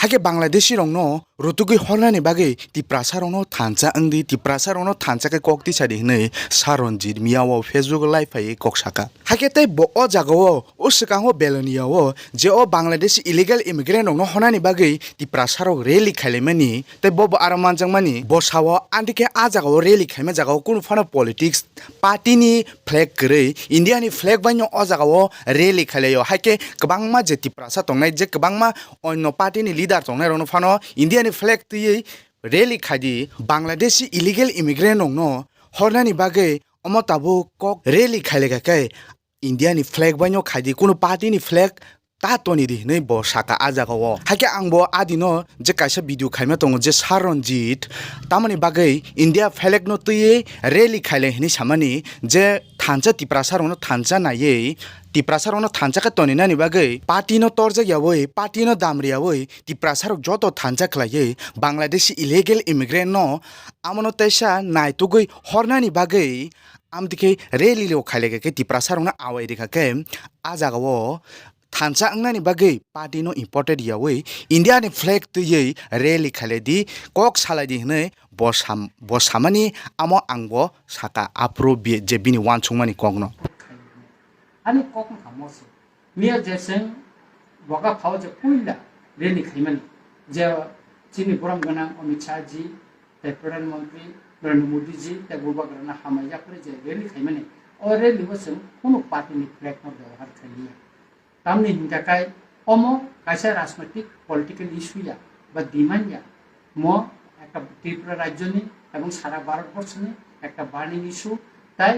Hake Bangladeshi rong no rotugui hornani bagai ti prasarono thancha angdi ti prasarono thancha ke kokti sadi hnei saronjit miyawo Facebook live phai koksaka hake tai bo o jagao o sikango beloniyawo je o Bangladeshi illegal immigrant rong no hornani bagai ti prasarok rally khailemani tai bo araman jangmani bo sawo andike a jagao rally khaima jagao kun fana politics party ni flag grei India ni flag banyo o jagao rally khaileyo hake kwbangma je ti prasa tongnai je kwbangma onno party ni leader tongnai rong no fano India ni flag tui rally khadi Bangladeshi illegal immigrant rong no hornani bagai omo tabu kok rally khailega kai India ni flag banyo khadi kuno party ni flag ta toni di nei bo saka aja ko hake angbo adino je kaisa video khaima tongo je saronjit tamani bagai India flag no tui rally khaile hini samani je thancha tiprasar no thancha naye tiprasar no thancha ka toni nani bagai party no torja yawoi party no damriya woi tiprasar joto thancha khlaye Bangladeshi illegal immigrant no amono taisa naitugui hornani bagai amdike rally lo khaile ke tiprasar no awai rekha ke aja go thancha angnani bagai party no imported yawe India ni flag tui rally khaledi kok saladi hnei bosamani amo angbo saka approve je bini wan chungmani kokno 아니 꼭 가모스 미어 제생 뭐가 파워제 पुइला रेली खैमन जे चिनी पुरम गना अमित शाह जी ते प्रधानमंत्री नरेंद्र मोदी जी ते गोबा करना हमाया पर जे रेली खैमन और रेली वसं कोनो party नि फ्लैग न व्यवहार खलिया तामनि हिंगा काय अमो कायसा राजनैतिक पॉलिटिकल इश्यू या बा डिमांड या मो একটা ত্রিপুরা রাজ্য নি এবং সারা ভারতবর্ষ নি একটা বার্নিং ইস্যু তাই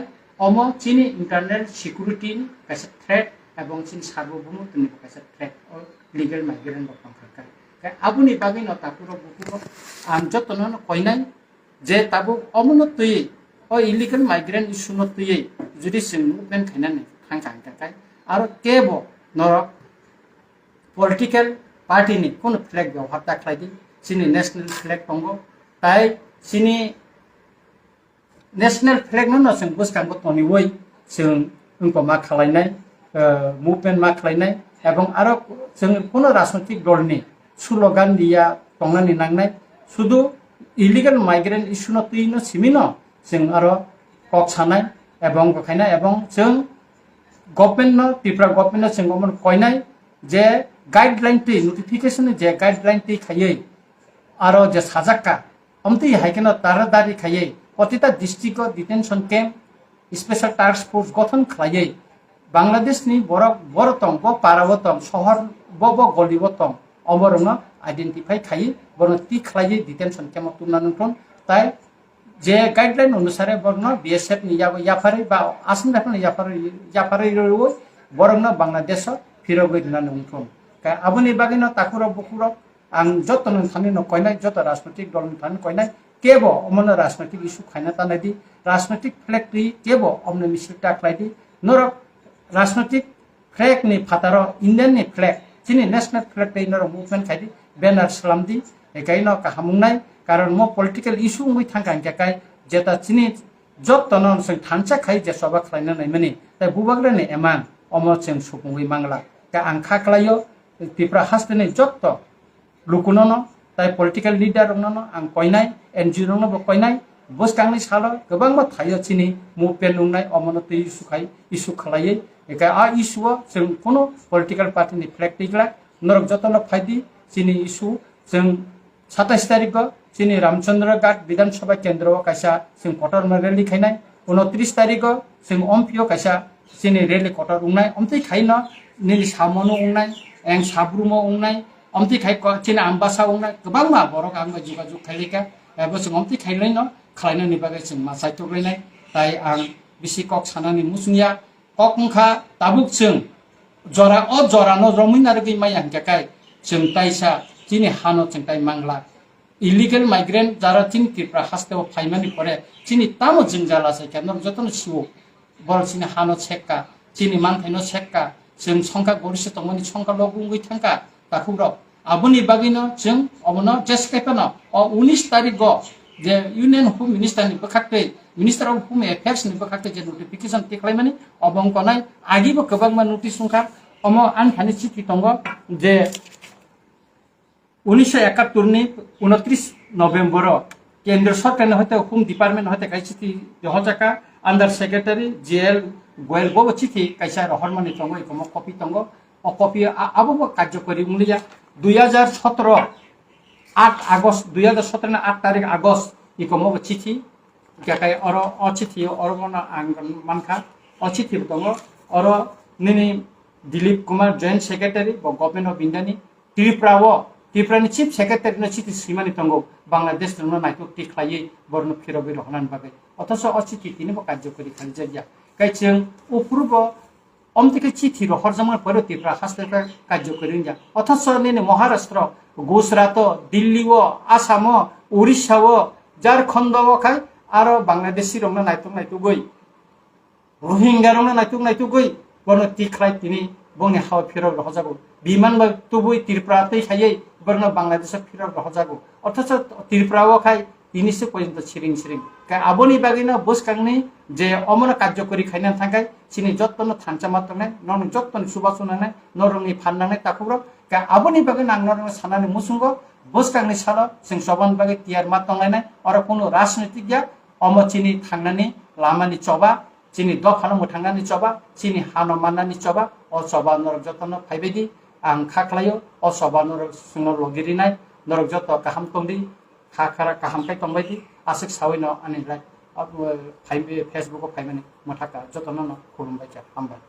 অমো চিনি ইন্টারনাল সিকিউরিটি কাছে থ্রেট এবং চিনি সার্বভৌমত্বনি কাছে থ্রেট ও লিগ্যাল মাইগ্রেন্ট বকম খায় কাই আবুনি বাগै ন তাকুর বুকুর আম যতন ন কইনাই যে তাবু অমনতই ও ইলিগাল মাইগ্রেন্ট ইস্যু নতই যদি সিং মুভমেন্ট খাইনানে থাঙ্কা কাই আর কেব নর পলিটিক্যাল পার্টি নি কোন ফ্ল্যাগ ব্যবহার দাখলাইদি চিনি ন্যাশনাল ফ্ল্যাগ দंगो তাই চিনি नेशनल फ्लैग न जों बुसकांगो तनिवै जों उनको मा खालायनाय मुभमेन्ट मा खालायनाय एबं आरो जों कोनो राजनैतिक दलनि स्लोगान दिया तंनानि नांनाय शुधु इलिगल माइग्रेंट इश्यू न तुइनो सिमिनो जों आरो कक सानाय एबं गखायनाय एबं जों गभर्नमेन्ट न त्रिपुरा गभर्नमेन्ट जों गमन कयनाय जे गाइडलाइन ति नोटिफिकेशन जे गाइडलाइन ति खायै आरो जे साजाक्का अमति हाइकेन तारादारि खायै प्रतिटा district detention camp special task force गठन खालायै बांग्लादेशनि बरतम ब पारावतम शहर ब गलिबतम अबरनो आइडेंटिफाई खायै बरनो ति खालायै डिटेंशन कैम्प तुमनानथन ताई जे गाइडलाइन अनुसारे बरनो बीएसएफ नि याफारै बा आसाम राइफल याफारै रोय बरनो बांग्लादेश फिरगै दिनानै उनथन का आबुनि बागैनो ताकुरा बकुरा आं जतन थानि न कयनाय जत राजनैतिक दलनि थानि कयनाय केबो अमन राजनैतिक इश्यू खाइना तानायदि राजनैतिक फ्लैग ति केबो अमन मिसिटा खालायदि नर राजनैतिक फ्लैग नि फातार इंडियन नि फ्लैग चिनि नेशनल फ्लैग ति नर मुभमेंट खायदि बैनर सलामदि एकाइनो काहामुंनाय कारण मो पॉलिटिकल इश्यू उंगै थांकां केकाय जेता चिनि जतन जों थानचा खाय जे सबा खालायना नायमानि ताय बुबाग्रानि एमान अमर जों सुबुंगै मांगला का आं खाख्लायो त्रिपुरा हास्टनि जत लुकुननो ताई पॉलिटिकल लीडर रंगनो आं कयनाय एनजिओ रंगनो बो कयनाय बसकांनि सालो गोबांबा थायो चिनि मुभमेन्ट नुनाय अमनत इश्यू खालायै एका आ इश्यूआ जों कोनो पॉलिटिकल पार्टीनि फ्लैग टिकला नरक जतन फायदि चिनि इश्यू जों 27 तारिख चिनि रामचंद्र घाट विधानसभा केन्द्र कायसा जों कटर रैली खायनाय 29 तारिख जों अमपिओ कायसा चिनि रैली कटर उंनाय अमथै खायनो निनि सामनो उंनाय एं साब्रुमो उंनाय अमथि खाय चिना आम्बासा उंनाय गोबां मा बरक आंबो जुगाजुग खायलेका एबो जों अमथि खायलायनो खालायनायनि बागै जों मा सायथ'लायनाय ताई आं बिसि कक सानानि मुसुंया कक मुखा ताबुक जों जरा न रमिनार गै माय आंकाय जों ताइसा चिनि हानो जों ताइ मांगला इलिगल माइग्रेंट जारा चिनि त्रिपुरा हास्तेव फाइमानि परे चिनि तामो जों जाला सायका न जतन सिवो बर चिनि हानो छेक्का चिनि मानथाइनो छेक्का जों संका गरिसे तंमनि संका लगुंगै थांका ताकुब्र आबुनि बागैनो जों अबनो जेसकेपनो 19 तारिख जे यूनियन होम मिनिस्टर नि बखाक्ते मिनिस्टर ऑफ होम अफेयर्स नि बखाक्ते जे नोटिफिकेशन टिक्लायमानि अबंकनाय आगिबो गोबांमा नोटिस सुंखा अमो आन थानि चिठि दंगो जे 1971 ni 29 November কেন্দ্র সরকার হয়তো হোম ডিপার্টমেন্ট হয়তো কাই চিঠি হজাকা আন্ডার সেক্রেটারি জেল গোয়েল বব চিঠি কাইসা হরমানি তঙ্গ ইকম কপি তঙ্গ ও কপি আবো কার্যকরী মুলিয়া 2017 8 আগস্ট 2017 না 8 তারিখ আগস্ট ইকম চিঠি কাকাই অর অচিঠি অরমনা মানখা অচিঠি তঙ্গ অর নিনি Dilip Kumar joint secretary government of ইন্ডিয়ানি ত্রিপুরানি চিফ সেক্রেটারি চিঠি শ্রীমানি তঙ্গ বাংলাদেশ নাইটক টিখ্লাই বর্ণ ফিরবি রহনান বাকে অথচ অচিঠি তিনিবো কার্যকরী খালিজাইয়া কাইচং অপূর্ব অমতিকে চিঠি হরজামার পরে ত্রিপুরা হাসপাতাল কার্যকরী যা অথচ নিনে মহারাষ্ট্র গুজরাট দিল্লি ও আসাম উড়িষ্যা ও ঝাড়খণ্ড খাই আর বাংলাদেশি রংনা নাইটক গই রোহিঙ্গা রংনা নাইটক গই বর্ণ টিখ্লাই তিনি বংনি হাওয়া ফিরব হজাগো বিমান বা তুবুই ত্রিপুরা তৈ খাইয়ে বর্ণ বাংলাদেশে ফিরব হজাগো অথচ ত্রিপুরাও খাই তিনিসে পর্যন্ত ছিরিং আবনি বাগিনা বসকাংনি যে অমন কার্যকরী খাইনা থাকাই চিনি যত্ন থানচা মাত্র নাই নন যত্ন সুবাসনা নাই নরংনি ফান্নাनै তাকুর আবনি বাগিনা আং নরং সানানি মুসুঙ্গ বসকাংনি সাল जों সবান বাগে তিয়ার মাতংলাইনাই আর কোনো রাজনৈতিক গিয়া অম চিনি থাंनानै লামানি চবা চিনি দফানো थांनानै চবা চিনি হানো মানनानै চবা অ চবা নরক যত্ন ফাইবেদি आं खाख्लायो अ सबा नरक सिंह लगिरिनाय नरक जत काहाम तंदी खाखारा काहामखाय तंबायदि आसिक सावैनो आनिलाय फाइबे फेसबुक फाइमानि मथाका जतन खुलुमबाय हामबाय